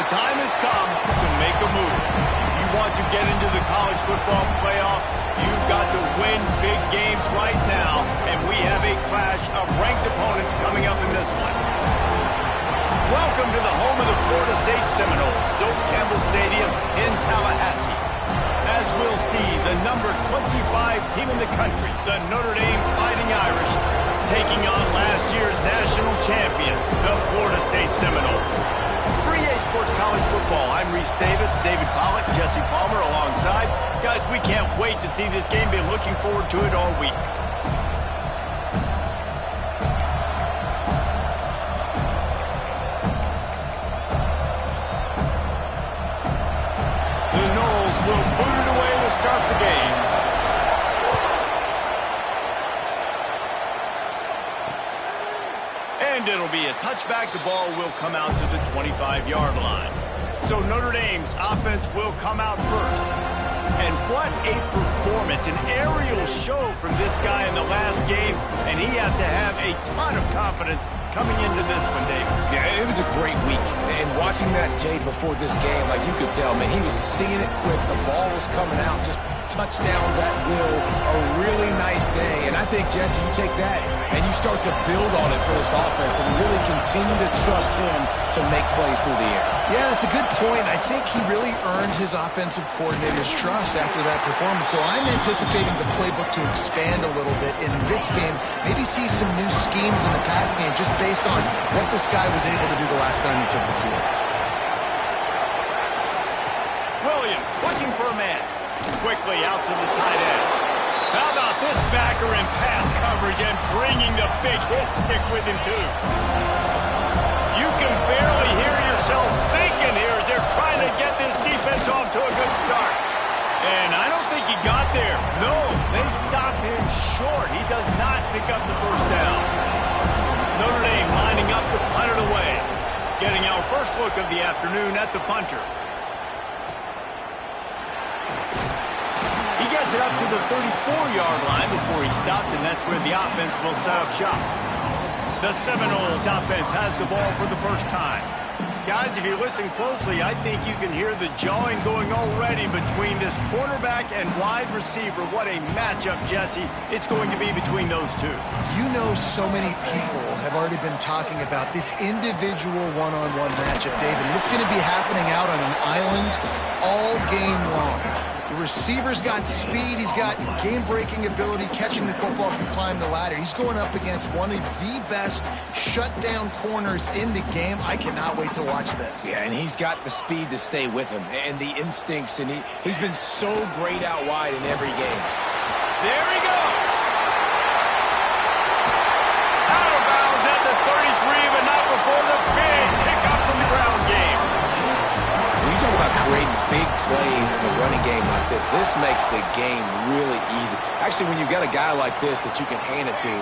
The time has come to make a move. If you want to get into the college football playoff, you've got to win big games right now, and we have a clash of ranked opponents coming up in this one. Welcome to the home of the Florida State Seminoles, Doak Campbell Stadium in Tallahassee. As we'll see, the number 25 team in the country, the Notre Dame Fighting Irish, taking on last year's national champions, the Florida State Seminoles. For EA Sports College Football, I'm Reese Davis, David Pollack, Jesse Palmer alongside. Guys, we can't wait to see this game. Been looking forward to it all week. The Noles will boot it away to start the game. And it'll be a touchback. The ball will come out to the 25-yard line. So Notre Dame's offense will come out first. And what a performance, an aerial show from this guy in the last game. And he has to have a ton of confidence coming into this one, David. Yeah, it was a great week. And watching that tape before this game, like you could tell, man, he was seeing it quick. The ball was coming out, just touchdowns at will. A really nice day. And I think, Jesse, you take that and you start to build on it for this offense and really continue to trust him to make plays through the air. Yeah, that's a good point. I think he really earned his offensive coordinator's trust after that performance. So I'm anticipating the playbook to expand a little bit in this game. Maybe see some new schemes in the passing game just based on what this guy was able to do the last time he took the field. Williams looking for a man. Quickly out to the tight end. How about this backer in pass coverage and bringing the big hit stick with him too? You can barely hear yourself thinking here as they're trying to get this defense off to a good start. And I don't think he got there. No, they stop him short. He does not pick up the first down. Notre Dame lining up to punt it away. Getting our first look of the afternoon at the punter. He gets it up to the 34-yard line before he stopped, and that's where the offense will set up shop. The Seminoles offense has the ball for the first time. Guys, if you listen closely, I think you can hear the jawing going already between this quarterback and wide receiver. What a matchup, Jesse, it's going to be between those two. You know, so many people have already been talking about this individual one-on-one matchup, David. And it's going to be happening out on an island all game long. The receiver's got speed. He's got game-breaking ability. Catching the football, can climb the ladder. He's going up against one of the best shutdown corners in the game. I cannot wait to watch this. Yeah, and he's got the speed to stay with him and the instincts, and he's been so great out wide in every game. There he goes. Out of bounds at the 33, but not before the big pickup from the ground game. When you talk about creating big plays in the running game like this makes the game really easy. Actually, when you've got a guy like this that you can hand it to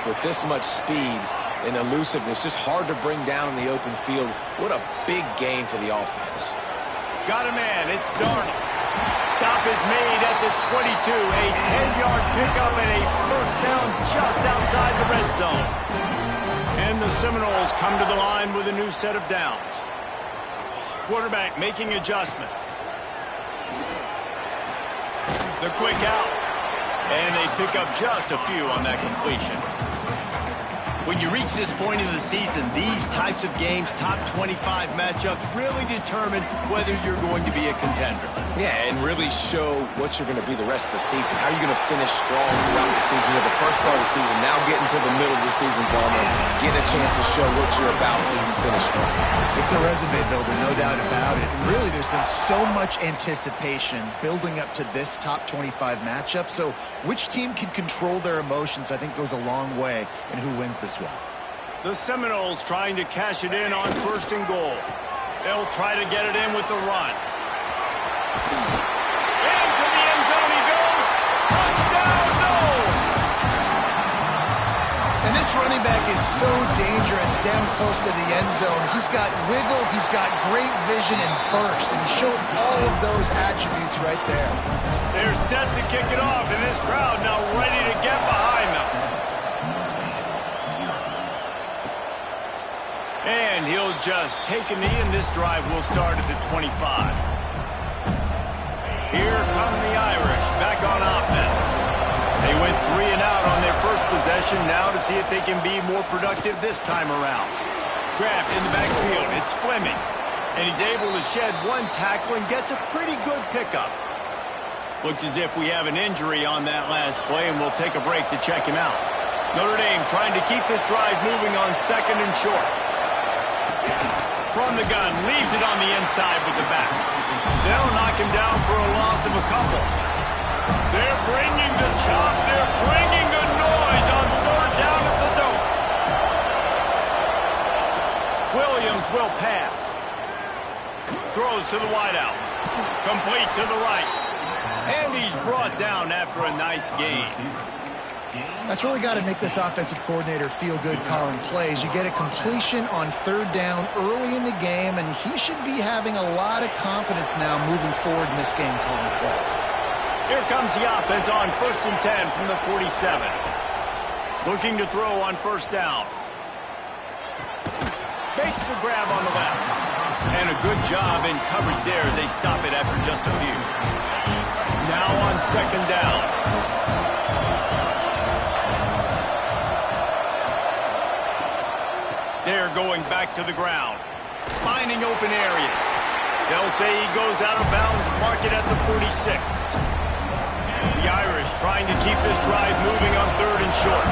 with this much speed and elusiveness, just hard to bring down in the open field. What a big game for the offense. Got a man. It's Darnold. Stop is made at the 22. A 10-yard pickup and a first down just outside the red zone. And the Seminoles come to the line with a new set of downs. Quarterback making adjustments. The quick out. And they pick up just a few on that completion. When you reach this point in the season, these types of games, top 25 matchups, really determine whether you're going to be a contender. Yeah, and really show what you're going to be the rest of the season. How are you going to finish strong throughout the season? You know, the first part of the season, now getting to the middle of the season, Palmer, getting a chance to show what you're about so you can finish strong. It's a resume builder, no doubt about it. And really, there's been so much anticipation building up to this top 25 matchup. So which team can control their emotions, I think, goes a long way in who wins this one. The Seminoles trying to cash it in on first and goal. They'll try to get it in with the run. Into the end zone he goes. Touchdown, Noles! And this running back is so dangerous down close to the end zone. He's got wiggle, he's got great vision and burst, and he showed all of those attributes right there. They're set to kick it off, and this crowd now ready to get behind them. And he'll just take a knee, and this drive will start at the 25. Here come the Irish back on offense. They went 3 and out on their first possession, now to see if they can be more productive this time around. Grabbed in the backfield, it's Fleming. And he's able to shed one tackle and gets a pretty good pickup. Looks as if we have an injury on that last play, and we'll take a break to check him out. Notre Dame trying to keep this drive moving on 2nd and short. From the gun, leaves it on the inside with the back. They'll knock him down for a loss of a couple. They're bringing the chop. They're bringing the noise on 3rd down at the dope. Williams will pass. Throws to the wideout. Complete to the right. And he's brought down after a nice gain. That's really got to make this offensive coordinator feel good calling plays. You get a completion on 3rd down early in the game, and he should be having a lot of confidence now moving forward in this game calling plays. Here comes the offense on 1st and 10 from the 47. Looking to throw on 1st down. Makes the grab on the left. And a good job in coverage there as they stop it after just a few. Now on 2nd down. They're going back to the ground. Finding open areas. They'll say he goes out of bounds, mark it at the 46. The Irish trying to keep this drive moving on 3rd and short.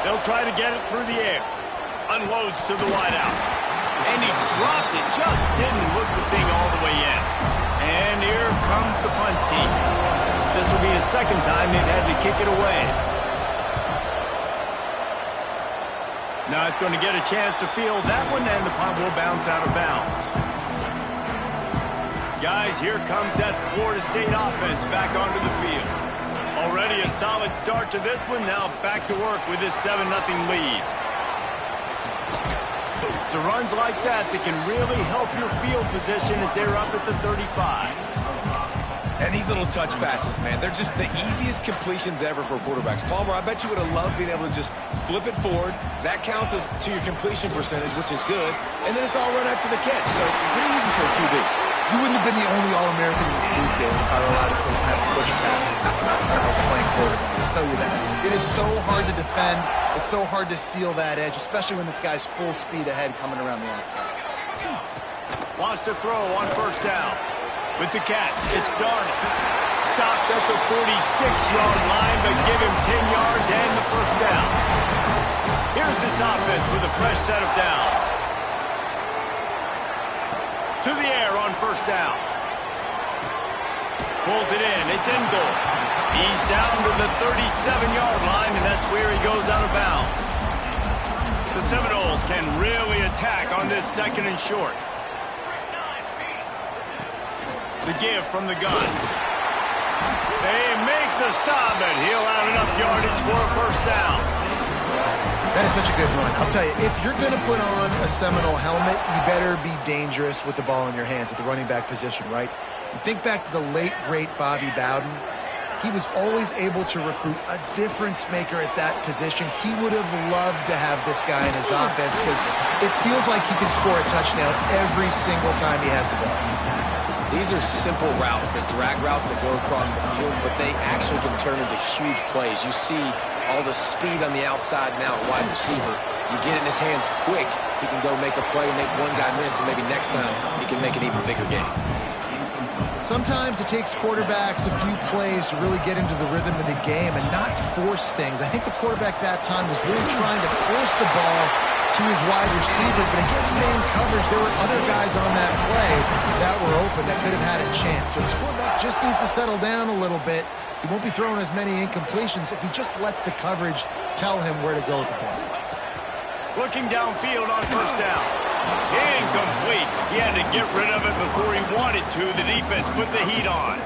They'll try to get it through the air. Unloads to the wideout. And he dropped it. Just didn't look the thing all the way in. And here comes the punt team. This will be the 2nd time they've had to kick it away. Not going to get a chance to field that one, and the punt will bounce out of bounds. Guys, here comes that Florida State offense back onto the field. Already a solid start to this one. Now back to work with this 7-0 lead. It's runs like that can really help your field position as they're up at the 35. And these little touch passes, man, they're just the easiest completions ever for quarterbacks. Palmer, I bet you would have loved being able to just flip it forward. That counts as to your completion percentage, which is good. And then it's all run after the catch. So pretty easy for a QB. You wouldn't have been the only All-American in this booth game if I were allowed to have push passes when I was playing quarterback. I'll tell you that. It is so hard to defend. It's so hard to seal that edge, especially when this guy's full speed ahead coming around the outside. Wants to throw on 1st down. With the catch, it's Darnold. Stopped at the 46-yard line, but give him 10 yards and the 1st down. Here's this offense with a fresh set of downs. To the air on 1st down. Pulls it in. It's in goal. He's down to the 37-yard line, and that's where he goes out of bounds. The Seminoles can really attack on this 2nd and short. The give from the gun. They make the stop, but he'll have enough yardage for a 1st down. That is such a good run. I'll tell you, if you're going to put on a Seminole helmet, you better be dangerous with the ball in your hands at the running back position, right? You think back to the late, great Bobby Bowden. He was always able to recruit a difference maker at that position. He would have loved to have this guy in his offense because it feels like he can score a touchdown every single time he has the ball. These are simple routes, the drag routes that go across the field, but they actually can turn into huge plays. You see all the speed on the outside now at wide receiver. You get it in his hands quick, he can go make a play, make one guy miss, and maybe next time he can make an even bigger game. Sometimes it takes quarterbacks a few plays to really get into the rhythm of the game and not force things. I think the quarterback that time was really trying to force the ball to his wide receiver, but against man coverage, there were other guys on that play that were open that could have had a chance. So this quarterback just needs to settle down a little bit. He won't be throwing as many incompletions if he just lets the coverage tell him where to go with the ball. Looking downfield on 1st down. Incomplete. He had to get rid of it before he wanted to. The defense put the heat on.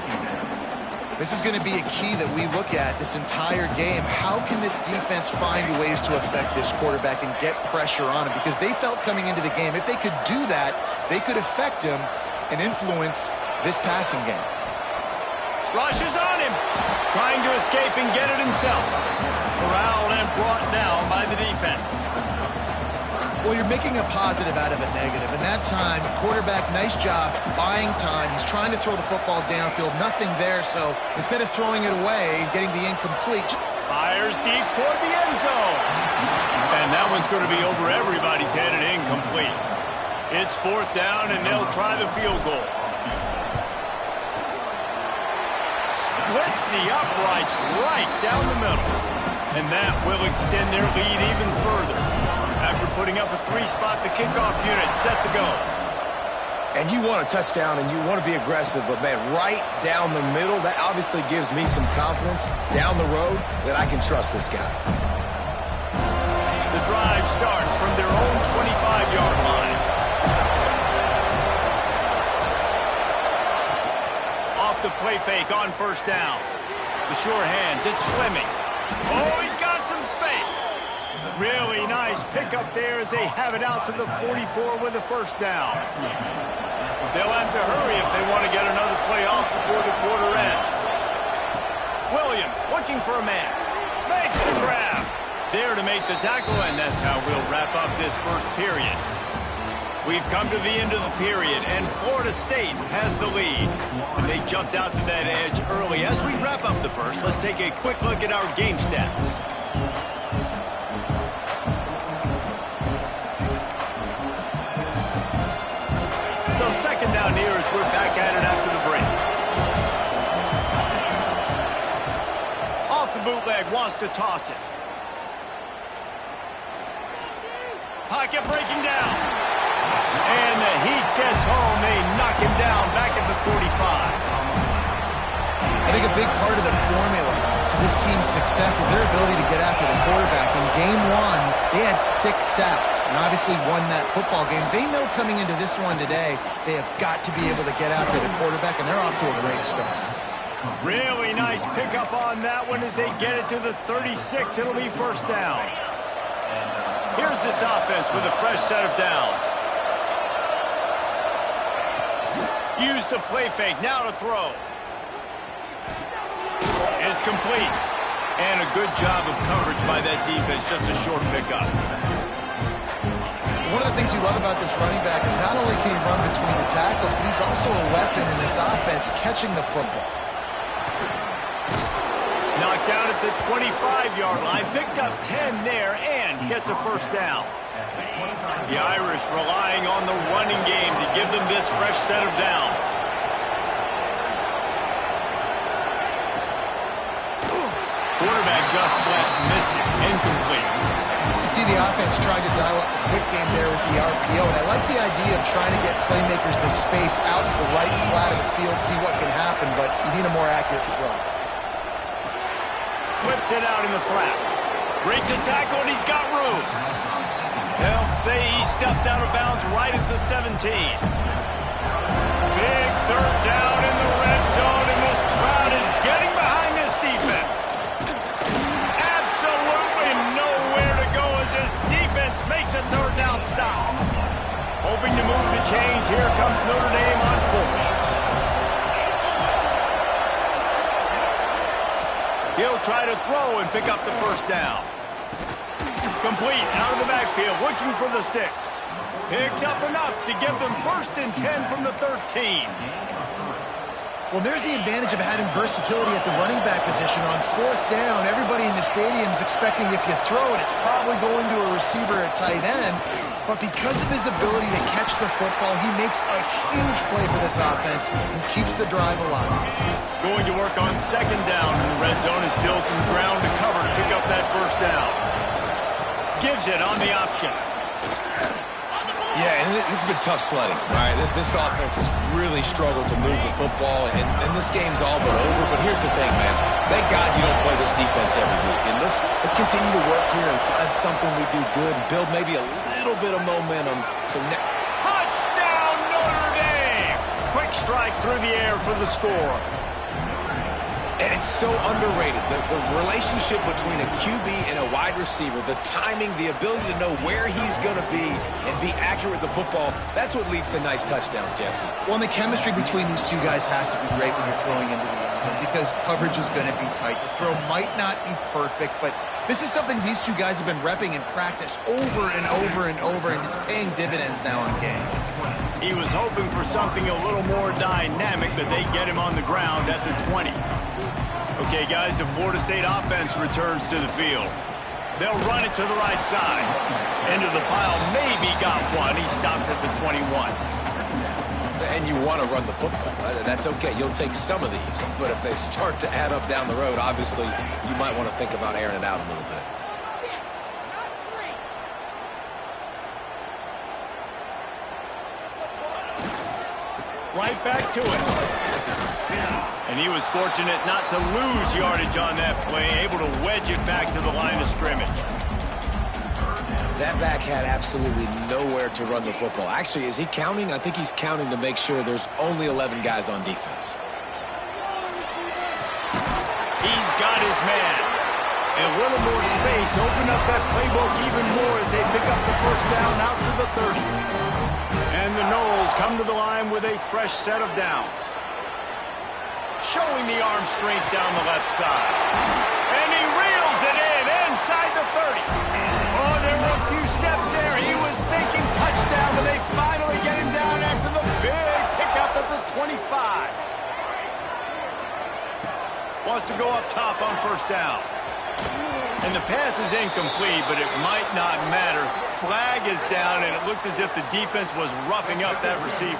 This is going to be a key that we look at this entire game. How can this defense find ways to affect this quarterback and get pressure on him? Because they felt coming into the game, if they could do that, they could affect him and influence this passing game. Rushes on him. Trying to escape and get it himself. Corralled and brought down by the defense. Well, you're making a positive out of a negative. And that time, quarterback, nice job buying time. He's trying to throw the football downfield. Nothing there, so instead of throwing it away, getting the incomplete. Fires deep toward the end zone. And that one's going to be over everybody's head and incomplete. It's 4th down, and they'll try the field goal. Splits the uprights right down the middle. And that will extend their lead even further. After putting up a 3-spot, the kickoff unit set to go. And you want a touchdown and you want to be aggressive, but, man, right down the middle, that obviously gives me some confidence down the road that I can trust this guy. The drive starts from their own 25-yard line. Off the play fake on 1st down. The sure hands, it's Fleming. Oh, he's got some space. Really nice pickup there as they have it out to the 44 with a 1st down. They'll have to hurry if they want to get another play off before the quarter ends. Williams looking for a man. Makes the grab. There to make the tackle, and that's how we'll wrap up this first period. We've come to the end of the period, and Florida State has the lead. And they jumped out to that edge early. As we wrap up the first, let's take a quick look at our game stats. So 2nd down here as we're back at it after the break. Off the bootleg, wants to toss it. Pocket breaking down. And the heat gets home. They knock him down back at the 45. I think a big part of the formula to this team's success is their ability to get after the quarterback. In game 1, they had 6 sacks and obviously won that football game. They know coming into this one today, they have got to be able to get after the quarterback, and they're off to a great start. Really nice pickup on that one as they get it to the 36. It'll be 1st down. Here's this offense with a fresh set of downs. Use the play fake, now to throw. It's complete. And a good job of coverage by that defense, just a short pickup. One of the things you love about this running back is not only can he run between the tackles, but he's also a weapon in this offense, catching the football. Knocked down at the 25-yard line, picked up 10 there, and gets a 1st down. The Irish relying on the running game to give them this fresh set of downs. Quarterback just flat missed it. Incomplete. You see the offense trying to dial up the quick game there with the RPO, and I like the idea of trying to get playmakers this space out at the right flat of the field, see what can happen, but you need a more accurate throw. Flips it out in the flat. Breaks a tackle, and he's got room. They'll say he stepped out of bounds right at the 17. Big 3rd down in the red zone, and this crowd is getting behind this defense. Absolutely nowhere to go as this defense makes a 3rd down stop. Hoping to move the chains. Here comes Notre Dame on 4. He'll try to throw and pick up the 1st down. Complete out of the backfield, looking for the sticks. Picks up enough to give them 1st and 10 from the 13. Well, there's the advantage of having versatility at the running back position. On 4th down, everybody in the stadium is expecting if you throw it, it's probably going to a receiver at tight end. But because of his ability to catch the football, he makes a huge play for this offense and keeps the drive alive. Going to work on 2nd down in the red zone, and still some ground to cover to pick up that 1st down. Gives it on the option. Yeah, and this has been tough sledding, right? This offense has really struggled to move the football, and this game's all but over. But here's the thing, man. Thank God you don't play this defense every week. And let's continue to work here and find something we do good and build maybe a little bit of momentum. Touchdown, Notre Dame! Quick strike through the air for the score. And it's so underrated. The relationship between a QB and a wide receiver, the timing, the ability to know where he's going to be and be accurate with the football, that's what leads to nice touchdowns, Jesse. Well, and the chemistry between these two guys has to be great when you're throwing into the end zone. him because coverage is going to be tight. The throw might not be perfect, but this is something these two guys have been repping in practice over and over and over, and it's paying dividends now in game. He was hoping for something a little more dynamic, but they get him on the ground at the 20. Okay, guys, the Florida State offense returns to the field. They'll run it to the right side. Into the pile, maybe got one. He stopped at the 21. And you want to run the football. That's okay. You'll take some of these. But if they start to add up down the road, obviously, you might want to think about airing it out a little bit. Right back to it. And he was fortunate not to lose yardage on that play, able to wedge it back to the line of scrimmage. That back had absolutely nowhere to run the football. Actually, is he counting? I think he's counting to make sure there's only 11 guys on defense. He's got his man. And a little more space. Open up that playbook even more as they pick up the first down out to the 30. And the Noles come to the line with a fresh set of downs. Showing the arm strength down the left side. And he reels it in inside the 30. Oh, there were a few steps there. He was thinking touchdown, but they finally get him down after the big pickup at the 25. Wants to go up top on first down. And the pass is incomplete, but it might not matter. Flag is down, and it looked as if the defense was roughing up that receiver.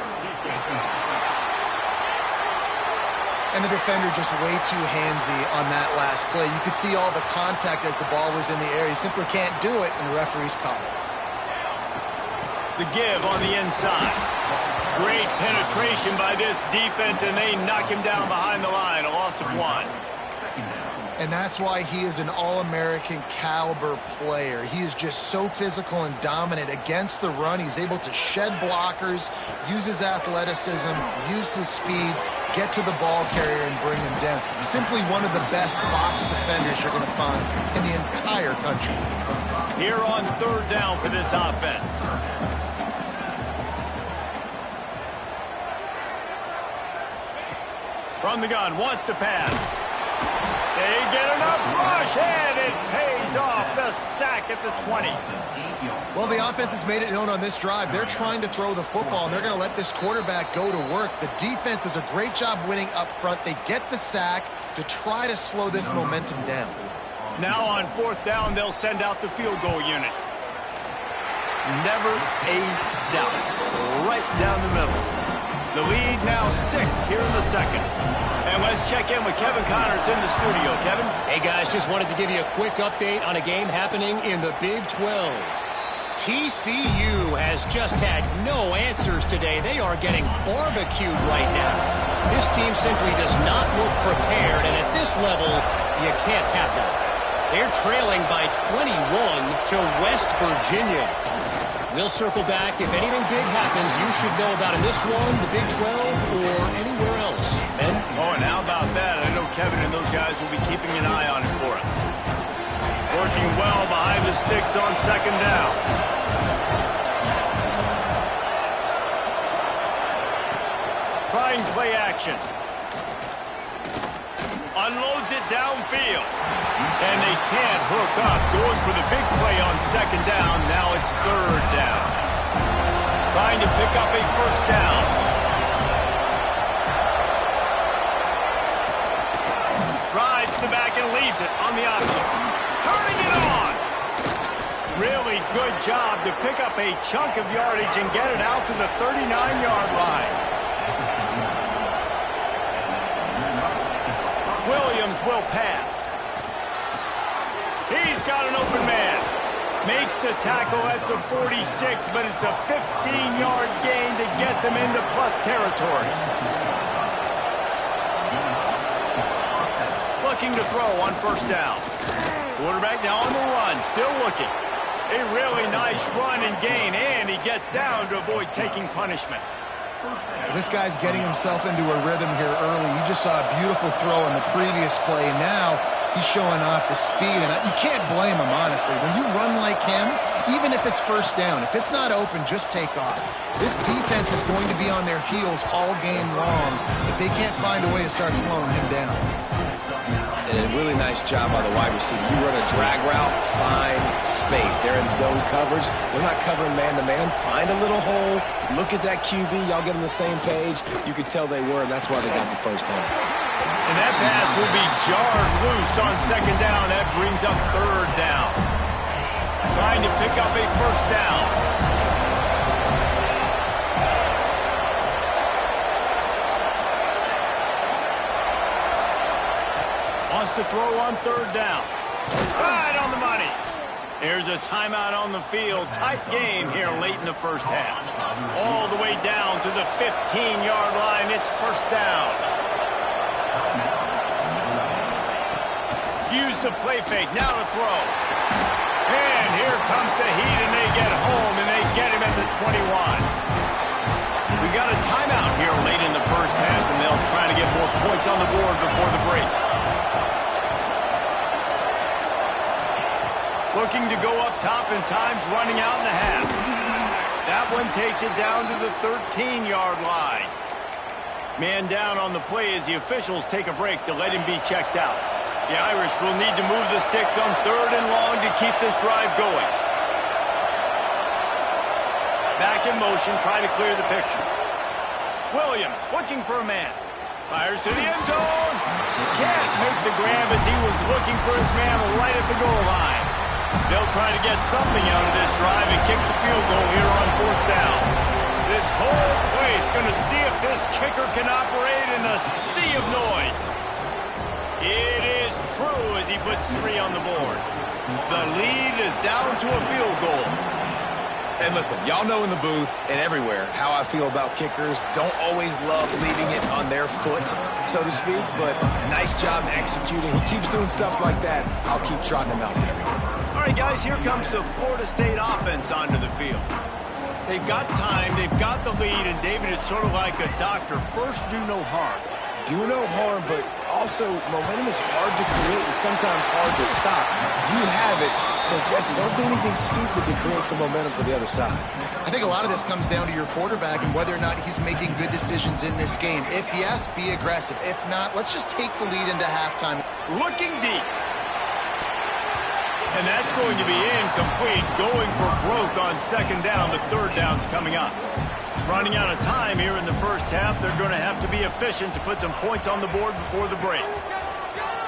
And the defender just way too handsy on that last play. You could see all the contact as the ball was in the air. He simply can't do it, and the referee's caught it. The give on the inside. Great penetration by this defense, and they knock him down behind the line. A loss of 1. And that's why he is an All-American caliber player. He is just so physical and dominant against the run. He's able to shed blockers, use his athleticism, use his speed, get to the ball carrier and bring him down. Simply one of the best box defenders you're going to find in the entire country. Here on third down for this offense. From the gun, wants to pass. They get enough rush, and it pays off. The sack at the 20. Well, the offense has made it known on this drive. They're trying to throw the football, and they're going to let this quarterback go to work. The defense does a great job winning up front. They get the sack to try to slow this momentum down. Now on fourth down, they'll send out the field goal unit. Never a doubt. Right down the middle. The lead now 6 here in the second. And let's check in with Kevin Connors in the studio. Kevin? Hey, guys, just wanted to give you a quick update on a game happening in the Big 12. TCU has just had no answers today. They are getting barbecued right now. This team simply does not look prepared, and at this level, you can't have that. They're trailing by 21 to West Virginia. We'll circle back. If anything big happens, you should know about in this one, the Big 12, or anywhere else. Ben? Oh, and how about that? I know Kevin and those guys will be keeping an eye on it for us. Working well behind the sticks on second down. Trying play action. Unloads it downfield. And they can't hook up. Going for the big play on second down. Now it's third down. Trying to pick up a first down. Rides the back and leaves it on the option. Turning it on. Really good job to pick up a chunk of yardage and get it out to the 39-yard line. Williams will pass. He's got an open man. Makes the tackle at the 46, but it's a 15-yard gain to get them into plus territory. Looking to throw on first down. Quarterback now on the run, still looking. A really nice run and gain, and he gets down to avoid taking punishment. This guy's getting himself into a rhythm here early. You just saw a beautiful throw in the previous play. Now he's showing off the speed, and you can't blame him, honestly. When you run like him, even if it's first down, if it's not open, just take off. This defense is going to be on their heels all game long if they can't find a way to start slowing him down. And a really nice job by the wide receiver. You run a drag route, find space. They're in zone coverage. They're not covering man-to-man. Find a little hole. Look at that QB. Y'all get on the same page. You could tell they were, and that's why they got the first down. And that pass will be jarred loose on second down. That brings up third down. Trying to pick up a first down. Wants to throw on third down. Right on the money. There's a timeout on the field. Tight game here late in the first half. All the way down to the 15-yard line. It's first down. Use the play fake. Now to throw. And here comes the heat, and they get home, and they get him at the 21. We got a timeout here late in the first half, and they'll try to get more points on the board before the break. Looking to go up top, and time's running out in the half. That one takes it down to the 13-yard line. Man down on the play as the officials take a break to let him be checked out. The Irish will need to move the sticks on third and long to keep this drive going. Back in motion, trying to clear the picture. Williams looking for a man. Fires to the end zone. Can't make the grab as he was looking for his man right at the goal line. They'll try to get something out of this drive and kick the field goal here on fourth down. This whole place going to see if this kicker can operate in the sea of noise. It is true as he puts 3 on the board. The lead is down to a field goal. And listen, y'all know in the booth and everywhere how I feel about kickers. Don't always love leaving it on their foot, so to speak, but nice job executing. He keeps doing stuff like that. I'll keep trotting him out there. All right, guys, here comes the Florida State offense onto the field. They've got time, they've got the lead, and David, it's sort of like a doctor. First, do no harm. Do no harm, but also momentum is hard to create and sometimes hard to stop. You have it, so Jesse, don't do anything stupid to create some momentum for the other side. I think a lot of this comes down to your quarterback and whether or not he's making good decisions in this game. If yes, be aggressive. If not, let's just take the lead into halftime. Looking deep. And that's going to be incomplete. Going for broke on second down. The third down's coming up. Running out of time here in the first half. They're going to have to be efficient to put some points on the board before the break.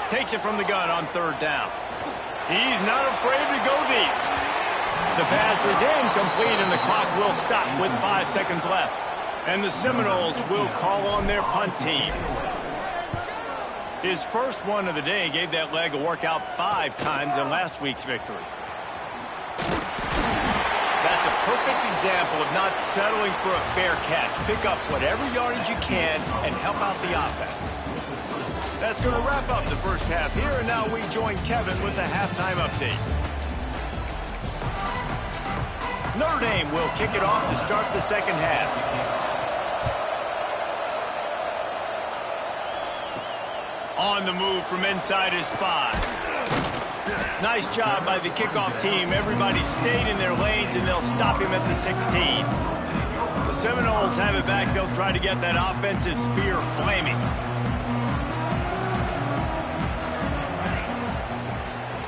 Takes it from the gun on third down. He's not afraid to go deep. The pass is incomplete, and the clock will stop with 5 seconds left. And the Seminoles will call on their punt team. His first one of the day gave that leg a workout 5 times in last week's victory. That's a perfect example of not settling for a fair catch. Pick up whatever yardage you can and help out the offense. That's going to wrap up the first half here, and now we join Kevin with the halftime update. Notre Dame will kick it off to start the second half. On the move from inside his 5. Nice job by the kickoff team. Everybody stayed in their lanes, and they'll stop him at the 16. The Seminoles have it back. They'll try to get that offensive spear flaming.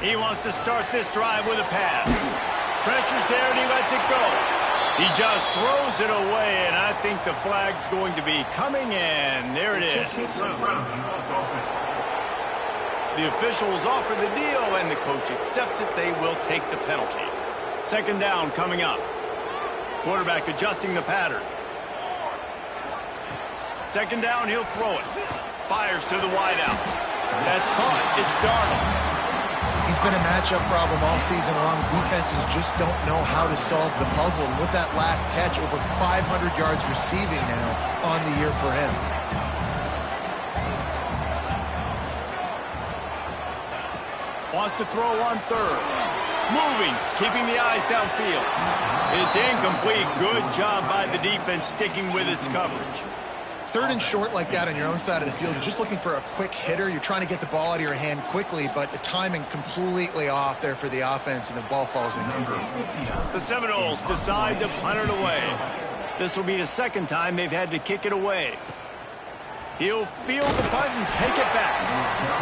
He wants to start this drive with a pass. Pressure's there, and he lets it go. He just throws it away, and I think the flag's going to be coming in. There it is. The officials offer the deal, and the coach accepts it. They will take the penalty. Second down coming up. Quarterback adjusting the pattern. Second down, he'll throw it. Fires to the wideout. That's caught. It's Darnold. He's been a matchup problem all season long. Defenses just don't know how to solve the puzzle. And with that last catch, over 500 yards receiving now on the year for him. Wants to throw on third. Moving, keeping the eyes downfield. It's incomplete. Good job by the defense sticking with its coverage. 3rd and short like that on your own side of the field, you're just looking for a quick hitter. You're trying to get the ball out of your hand quickly, but the timing completely off there for the offense, and the ball falls incomplete. The Seminoles decide to punt it away. This will be the 2nd time they've had to kick it away. He'll field the punt and take it back.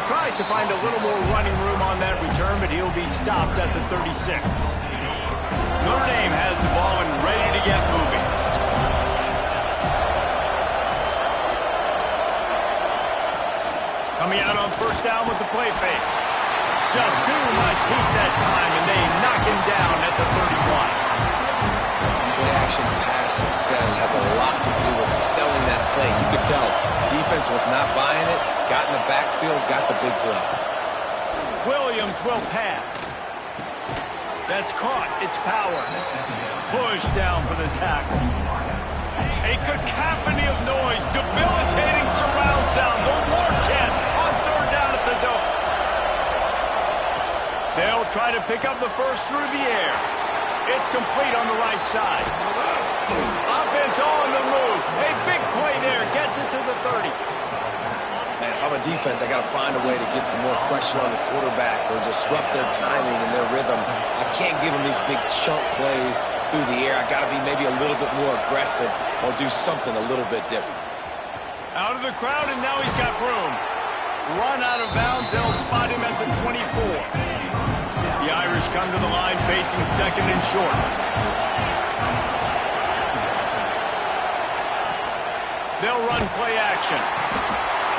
Tries to find a little more running room on that return, but he'll be stopped at the 36. Notre Dame has the ball and ready to get moving. Coming out on 1st down with the play fake. Just too much heat that time, and they knock him down at the 31. Play-action pass success has a lot to do with selling that fake. You could tell defense was not buying it, got in the backfield, got the big play. Williams will pass. That's caught. It's power. Push down for the tackle. A cacophony of noise, debilitating surround sound. The war chant on 3rd down at the dome. They'll try to pick up the first through the air. It's complete on the right side. Offense on the move. A big play there. Gets it to the 30. Man, if I'm a defense, I got to find a way to get some more pressure on the quarterback or disrupt their timing and their rhythm. I can't give them these big chunk plays through the air. I got to be maybe a little bit more aggressive or do something a little bit different. Out of the crowd, and now he's got room. Run out of bounds. They'll spot him at the 24. The Irish come to the line facing 2nd and short. They'll run play action.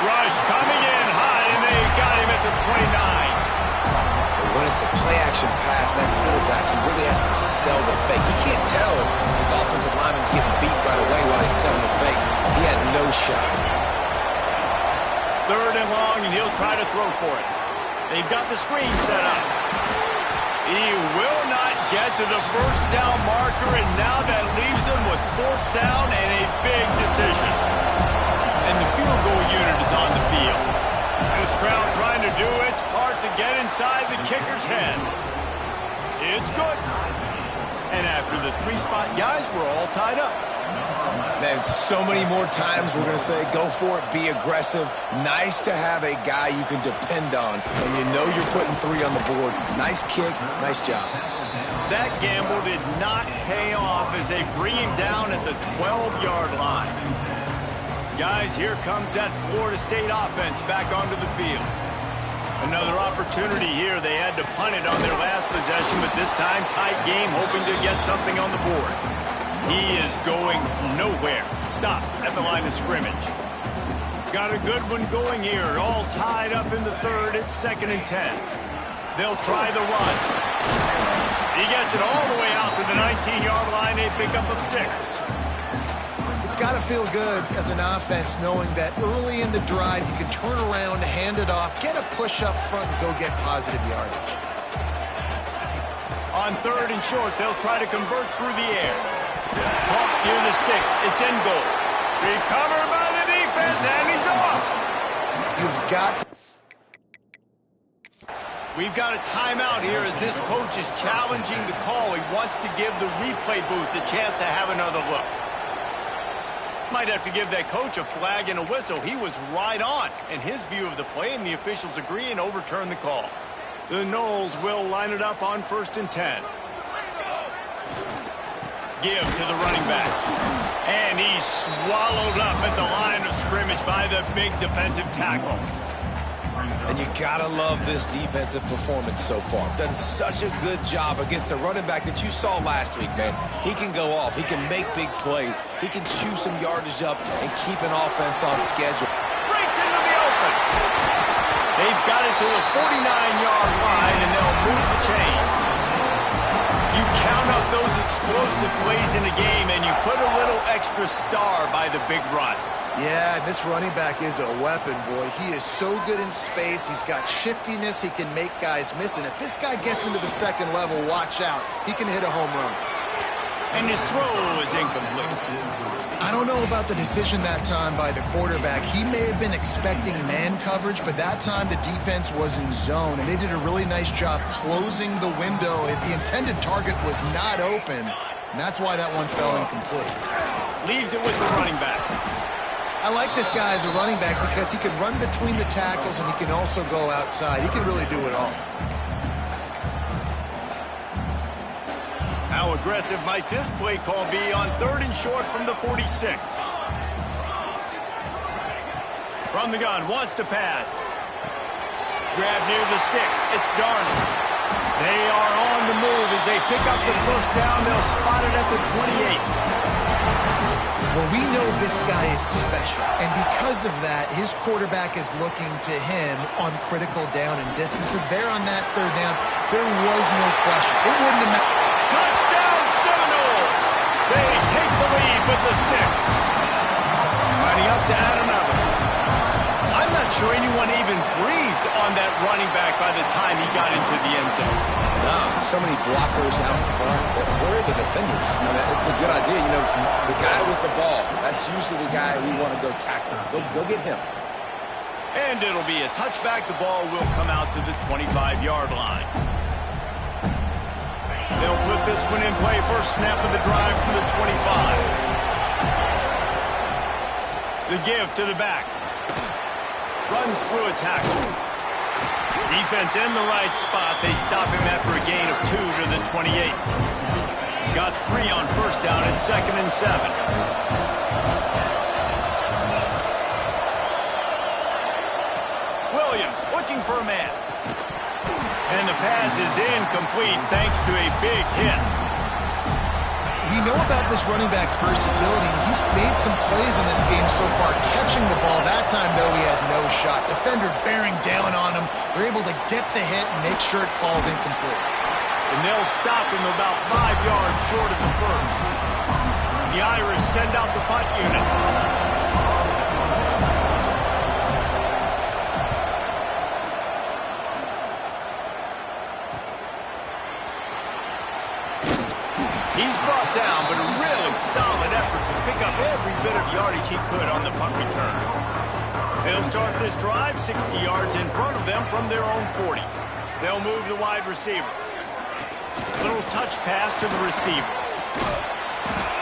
Rush coming in high, and they got him at the 29. When it's a play-action pass, that quarterback, he really has to sell the fake. He can't tell if his offensive lineman's getting beat right away while he's selling the fake. He had no shot. 3rd and long, and he'll try to throw for it. They've got the screen set up. He will not get to the 1st down marker, and now that leaves him with 4th down and a big decision. And the field goal unit is on the field. This crowd trying to do its part to get inside the kicker's head. It's good. And after the 3-spot guys, we're all tied up. Man, so many more times we're going to say, go for it, be aggressive. Nice to have a guy you can depend on, and you know you're putting 3 on the board. Nice kick, nice job. That gamble did not pay off as they bring him down at the 12-yard line. Guys, here comes that Florida State offense back onto the field. Another opportunity here. They had to punt it on their last possession, but this time tight game, hoping to get something on the board. He is going nowhere. Stop at the line of scrimmage. Got a good one going here. All tied up in the 3rd. It's 2nd and 10. They'll try the run. He gets it all the way out to the 19-yard line. A pickup of 6. It's got to feel good as an offense knowing that early in the drive you can turn around, hand it off, get a push up front, and go get positive yardage. On 3rd and short, they'll try to convert through the air. Caught near the sticks. It's in goal. Recovered by the defense, and he's off. You've got to... We've got a timeout here as this coach is challenging the call. He wants to give the replay booth the chance to have another look. Might have to give that coach a flag and a whistle. He was right on in his view of the play, and the officials agree and overturn the call. The Noles will line it up on 1st and 10. Give to the running back. And he's swallowed up at the line of scrimmage by the big defensive tackle. And you gotta love this defensive performance so far. Done such a good job against the running back that you saw last week, man. He can go off. He can make big plays. He can chew some yardage up and keep an offense on schedule. Breaks into the open. They've got it to the 49-yard line, and they'll move the chains. You count up those explosive plays in a game, and you put a little extra star by the big runs. Yeah, and this running back is a weapon, boy. He is so good in space. He's got shiftiness. He can make guys miss. And if this guy gets into the 2nd level, watch out. He can hit a home run. And his throw is incomplete. I don't know about the decision that time by the quarterback. He may have been expecting man coverage, but that time the defense was in zone, and they did a really nice job closing the window. The intended target was not open, and that's why that one fell incomplete. Leaves it with the running back. I like this guy as a running back because he can run between the tackles and he can also go outside. He can really do it all. How aggressive might this play call be on 3rd and short from the 46? From the gun, wants to pass. Grab near the sticks. It's Darnold. They are on the move as they pick up the first down. They'll spot it at the 28. Well, we know this guy is special, and because of that, his quarterback is looking to him on critical down and distances. There on that 3rd down, there was no question. It wouldn't have mattered. Touchdown, Seminoles! They take the lead with the 6. Lining up to add another. I'm not sure anyone even breathed on that running back by the time he got into the end zone. No, so many blockers out front. Where are the defenders? I mean, it's a good idea. You know, the guy with the ball, that's usually the guy we want to go tackle. Go get him. And it'll be a touchback. The ball will come out to the 25-yard line. They'll put this one in play. First snap of the drive from the 25. The give to the back. Runs through a tackle. Defense in the right spot. They stop him after a gain of 2 to the 28. Got 3 on first down at 2nd and 7. Williams looking for a man. And the pass is incomplete thanks to a big hit. We know about this running back's versatility. He's made some plays in this game so far, catching the ball. That time, though, he had no shot. Defender bearing down on him. They're able to get the hit and make sure it falls incomplete. And they'll stop him about 5 yards short of the first. The Irish send out the punt unit. He's brought down, but a really solid effort to pick up every bit of yardage he could on the punt return. They'll start this drive 60 yards in front of them from their own 40. They'll move the wide receiver. Little touch pass to the receiver.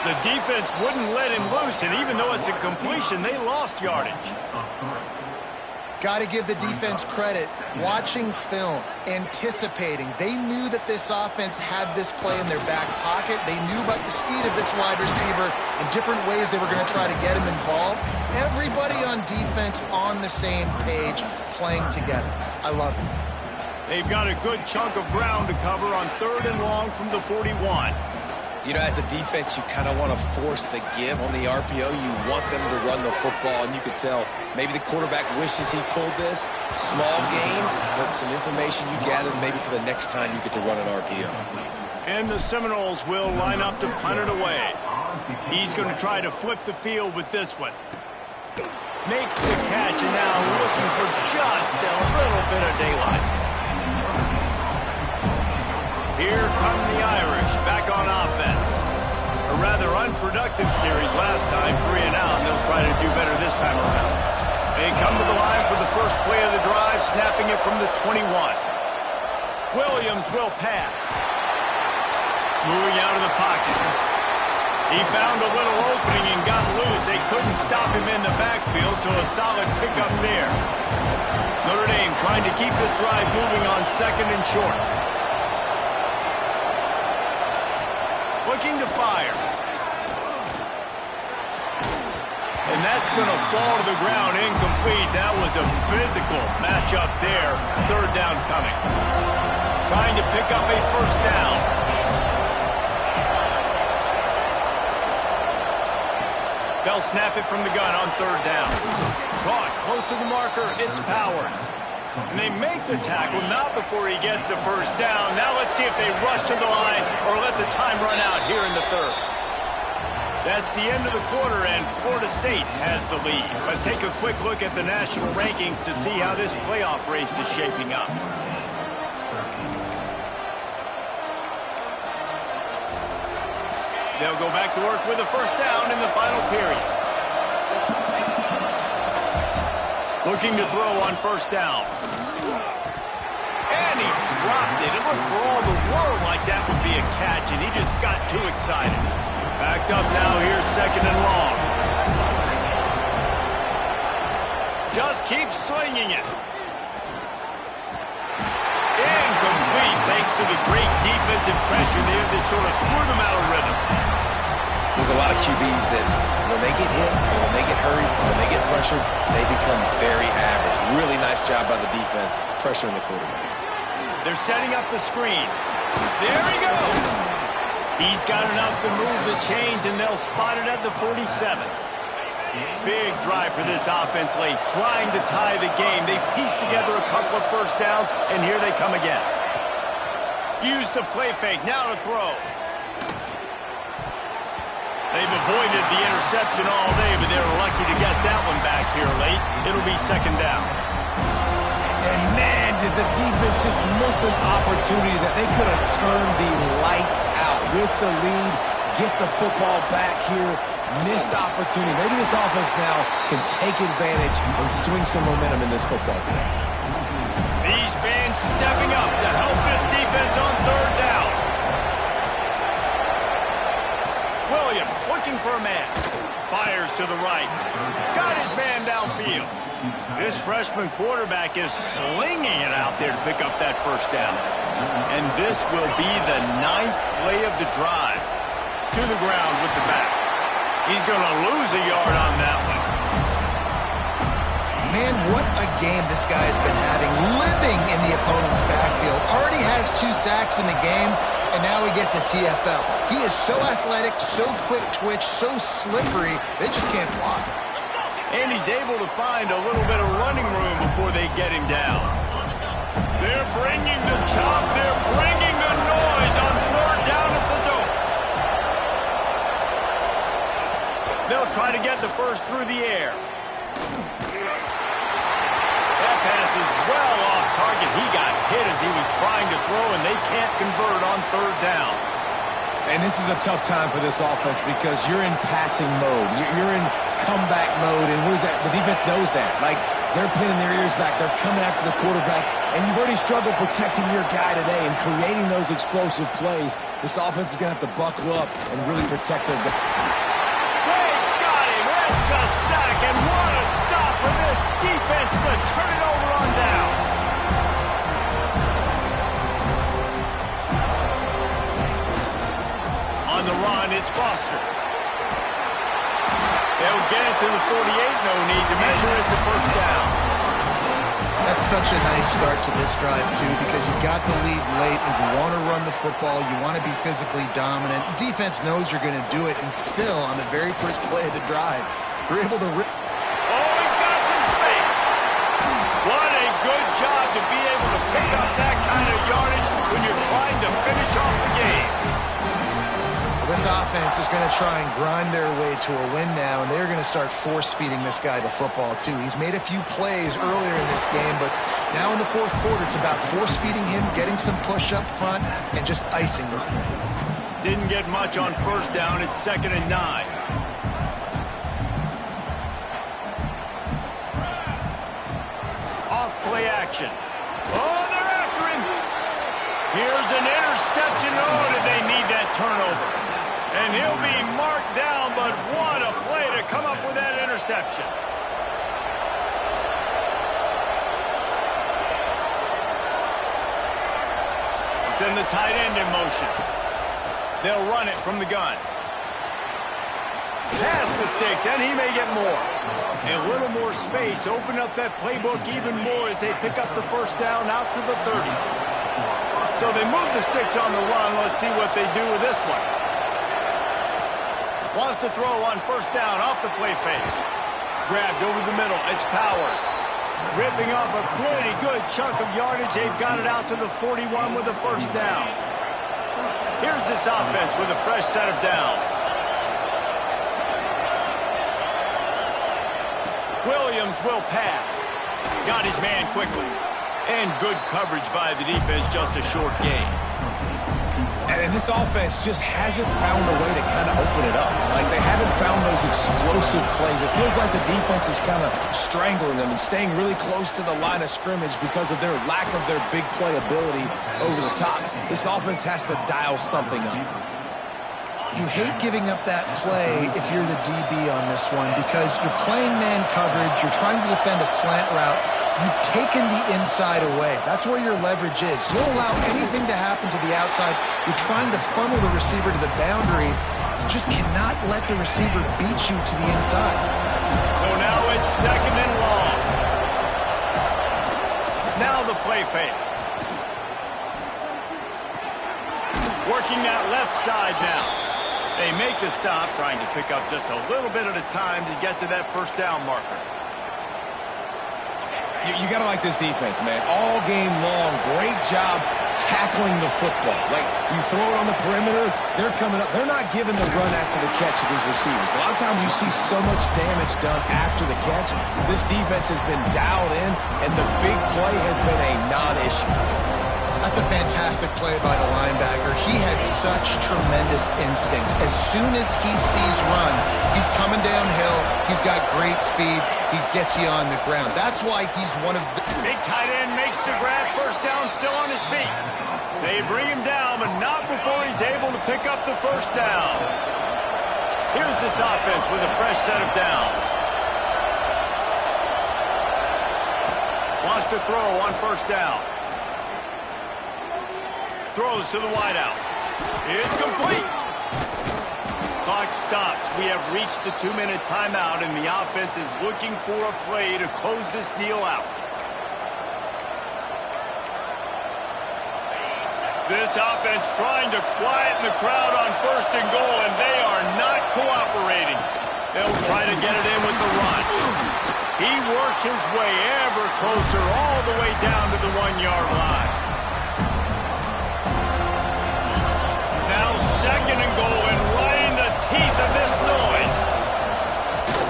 The defense wouldn't let him loose, and even though it's a completion, they lost yardage. Got to give the defense credit. Watching film, anticipating. They knew that this offense had this play in their back pocket. They knew about the speed of this wide receiver and different ways they were going to try to get him involved. Everybody on defense on the same page, playing together. I love it. They've got a good chunk of ground to cover on 3rd and long from the 41. You know, as a defense, you kind of want to force the give on the RPO. You want them to run the football, and you could tell maybe the quarterback wishes he pulled this. Small gain, but some information you gathered maybe for the next time you get to run an RPO. And the Seminoles will line up to punt it away. He's going to try to flip the field with this one. Makes the catch, and now looking for just a little bit of daylight. Here come the Irish back on offense. A rather unproductive series last time, 3 and out, and they'll try to do better this time around. They come to the line for the first play of the drive, snapping it from the 21. Williams will pass. Moving out of the pocket. He found a little opening and got loose. They couldn't stop him in the backfield, so a solid pickup there. Notre Dame trying to keep this drive moving on 2nd and short. Looking to fire. And that's going to fall to the ground incomplete. That was a physical matchup there. 3rd down coming. Trying to pick up a first down. They'll snap it from the gun on 3rd down. Caught close to the marker. It's Powers. And they make the tackle, not before he gets the first down. Now let's see if they rush to the line or let the time run out here in the 3rd. That's the end of the quarter, and Florida State has the lead. Let's take a quick look at the national rankings to see how this playoff race is shaping up. They'll go back to work with a first down in the final period. Looking to throw on first down. And he dropped it. It looked for all the world like that would be a catch, and he just got too excited. Backed up now. Here's second and long. Just keep slinging it. Incomplete, thanks to the great defensive pressure there that sort of threw them out of rhythm. There's a lot of QBs that when they get hit, or when they get hurried, or when they get pressured, they become very average. Really nice job by the defense pressuring the quarterback. They're setting up the screen. There he goes. He's got enough to move the chains, and they'll spot it at the 47. Big drive for this offense late, trying to tie the game. They pieced together a couple of first downs, and here they come again. Use the play fake, now to throw. They've avoided the interception all day, but they're lucky to get that one back here late. It'll be second down. And man, did the defense just miss an opportunity that they could have turned the lights out with the lead, get the football back here. Missed opportunity. Maybe this offense now can take advantage and swing some momentum in this football game. These fans stepping up to help this defense on third down. Williams looking for a man. Fires to the right. Got his man downfield. This freshman quarterback is slinging it out there to pick up that first down. And this will be the 9th play of the drive. To the ground with the back. He's going to lose a yard on that one. Man, what a game this guy has been having, living in the opponent's backfield. Already has 2 sacks in the game, and now he gets a TFL. He is so athletic, so quick twitch, so slippery, they just can't block. And he's able to find a little bit of running room before they get him down. They're bringing the chop. They're bringing the noise on third down at the dope. They'll try to get the first through the air. That pass is well off target. He got hit as he was trying to throw, and they can't convert on third down. And this is a tough time for this offense because you're in passing mode. You're in comeback mode, and what is that? The defense knows that. Like, they're pinning their ears back. They're coming after the quarterback, and you've already struggled protecting your guy today and creating those explosive plays. This offense is going to have to buckle up and really protect their guy. It's a sack, and what a stop for this defense to turn it over on downs. On the run, it's Foster. They'll get it to the 48, no need to measure it to first down. That's such a nice start to this drive, too, because you've got the lead late, and you want to run the football, you want to be physically dominant. Defense knows you're going to do it, and still, on the very first play of the drive, they're able to rip. Oh, he's got some space. What a good job to be able to pick up that kind of yardage when you're trying to finish off the game. This offense is going to try and grind their way to a win now, and they're going to start force-feeding this guy the football, too. He's made a few plays earlier in this game, but now in the fourth quarter, it's about force-feeding him, getting some push up front, and just icing this thing. Didn't get much on first down. It's 2nd and 9. Off-play action. Oh, they're after him. Here's an interception. Oh, did they need that turnover? And he'll be marked down, but what a play to come up with that interception. Send the tight end in motion. They'll run it from the gun. Pass the sticks, and he may get more. A little more space. Open up that playbook even more as they pick up the first down out to the 30. So they move the sticks on the run. Let's see what they do with this one. Wants to throw on first down off the play fake. Grabbed over the middle. It's Powers. Ripping off a pretty good chunk of yardage. They've got it out to the 41 with a first down. Here's this offense with a fresh set of downs. Williams will pass. Got his man quickly. And good coverage by the defense, just a short gain. And this offense just hasn't found a way to kind of open it up. Like, they haven't found those explosive plays. It feels like the defense is kind of strangling them and staying really close to the line of scrimmage because of their lack of their big play ability over the top. This offense has to dial something up. You hate giving up that play if you're the DB on this one because you're playing man coverage, you're trying to defend a slant route, you've taken the inside away. That's where your leverage is. You don't allow anything to happen to the outside. You're trying to funnel the receiver to the boundary. You just cannot let the receiver beat you to the inside. So now it's 2nd and long. Now the play fake. Working that left side now. They make the stop, trying to pick up just a little bit at a time to get to that first down marker. You got to like this defense, man. All game long, great job tackling the football. Like, you throw it on the perimeter, they're coming up. They're not giving the run after the catch to these receivers. A lot of times you see so much damage done after the catch. This defense has been dialed in, and the big play has been a non-issue. That's a fantastic play by the linebacker. He has such tremendous instincts. As soon as he sees run, he's coming downhill. He's got great speed. He gets you on the ground. That's why he's one of the... Big tight end makes the grab. First down, still on his feet. They bring him down, but not before he's able to pick up the first down. Here's this offense with a fresh set of downs. Wants to throw on first down. Throws to the wideout. It's complete. Clock stops. We have reached the 2-minute timeout, and the offense is looking for a play to close this deal out. This offense trying to quieten the crowd on 1st and goal, and they are not cooperating. They'll try to get it in with the run. He works his way ever closer all the way down to the 1-yard line. 2nd and goal, and right in the teeth of this noise.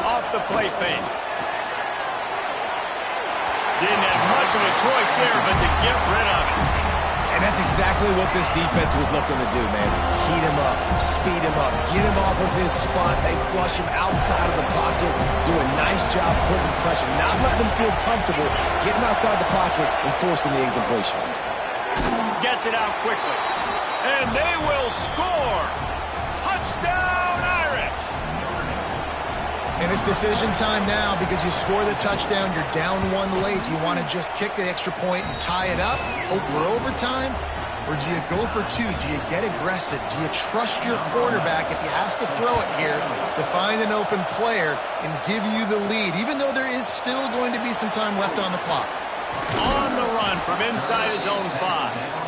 Off the play fake. Didn't have much of a choice there, but to get rid of it. And that's exactly what this defense was looking to do, man. Heat him up, speed him up, get him off of his spot. They flush him outside of the pocket, do a nice job putting pressure, not letting him feel comfortable, getting outside the pocket and forcing the incompletion. Gets it out quickly. And they will score. Touchdown, Irish. And it's decision time now because you score the touchdown, you're down 1 late. Do you want to just kick the extra point and tie it up, hope for overtime? Or do you go for 2? Do you get aggressive? Do you trust your quarterback if he has to throw it here to find an open player and give you the lead, even though there is still going to be some time left on the clock? On the run from inside his own 5.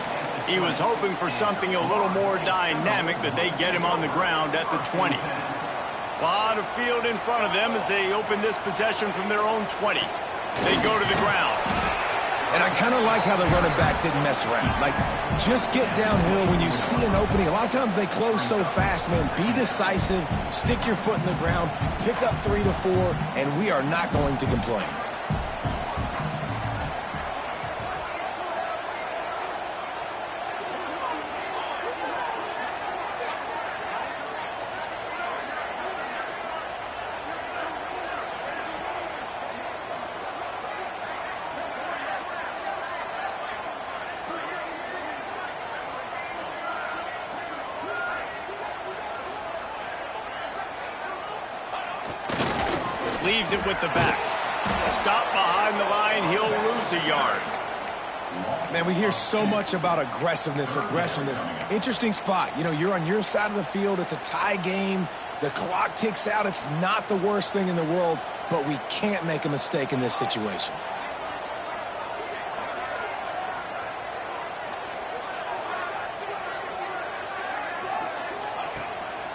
He was hoping for something a little more dynamic, but they get him on the ground at the 20. A lot of field in front of them as they open this possession from their own 20. They go to the ground. And I kind of like how the running back didn't mess around. Like, just get downhill when you see an opening. A lot of times they close so fast, man. Be decisive, stick your foot in the ground, pick up 3 to 4, and we are not going to complain. Leaves it with the back. Stop behind the line, he'll lose a yard. Man, we hear so much about aggressiveness. Interesting spot. You know, you're on your side of the field. It's a tie game. The clock ticks out. It's not the worst thing in the world, but we can't make a mistake in this situation.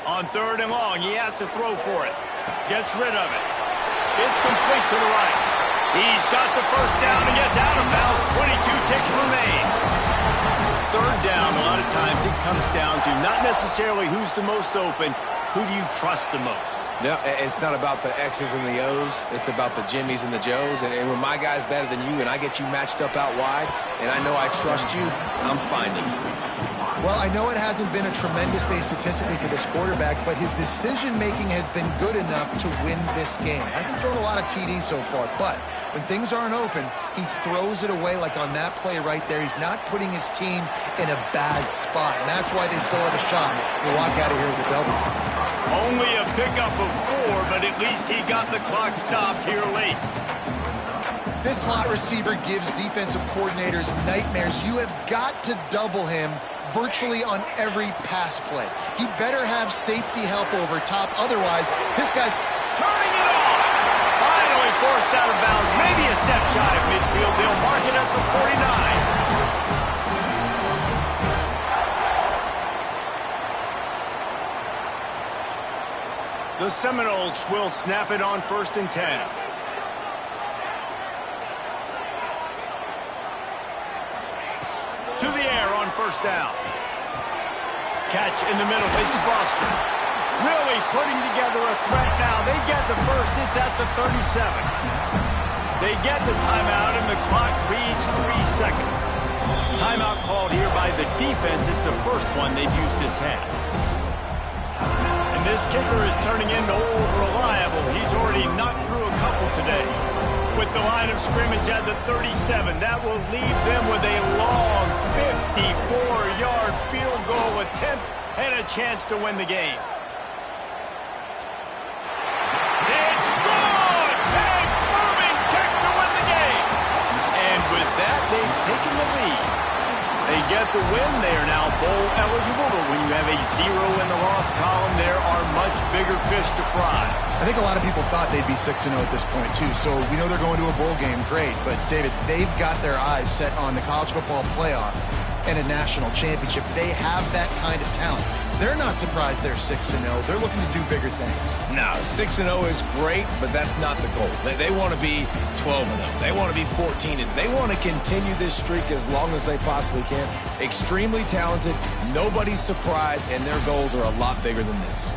On 3rd and long, he has to throw for it. Gets rid of it. It's complete to the right. He's got the first down and gets out of bounds. 22 ticks remain. 3rd down, a lot of times it comes down to not necessarily who's the most open, who do you trust the most? No, it's not about the X's and the O's. It's about the Jimmies and the Joes. And when my guy's better than you and I get you matched up out wide and I know I trust you, I'm finding you. Well, I know it hasn't been a tremendous day statistically for this quarterback, but his decision-making has been good enough to win this game. Hasn't thrown a lot of TDs so far, but when things aren't open, he throws it away like on that play right there. He's not putting his team in a bad spot, and that's why they still have a shot to walk out of here with a W. Only a pickup of 4, but at least he got the clock stopped here late. This slot receiver gives defensive coordinators nightmares. You have got to double him virtually on every pass play. He better have safety help over top. Otherwise, this guy's turning it on. Finally forced out of bounds. Maybe a step shy of midfield. They'll mark it at the 49. The Seminoles will snap it on 1st and 10. To the air on 1st down. Catch in the middle. It's Foster. Really putting together a threat now. They get the first. It's at the 37. They get the timeout, and the clock reads 3 seconds. Timeout called here by the defense. It's the first one they've used this half. And this kicker is turning into old reliable. He's already knocked through a couple today. With the line of scrimmage at the 37, that will leave them with a long 54-yard field goal attempt and a chance to win the game. It's good! A booming kick to win the game! And with that, they've taken the lead. They get the win. They are now bowl eligible, but when you have a 0 in the loss column, there are much bigger fish to fry. I think a lot of people thought they'd be 6-0 at this point, too. So we know they're going to a bowl game. Great. But, David, they've got their eyes set on the college football playoff and a national championship. They have that kind of talent. They're not surprised they're 6-0. They're looking to do bigger things. No, 6-0 is great, but that's not the goal. They want to be 12-0. They want to be 14-0. They want to continue this streak as long as they possibly can. Extremely talented. Nobody's surprised, and their goals are a lot bigger than this.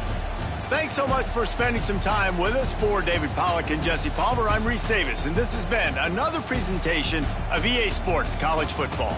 Thanks so much for spending some time with us. For David Pollack and Jesse Palmer, I'm Reese Davis, and this has been another presentation of EA Sports College Football.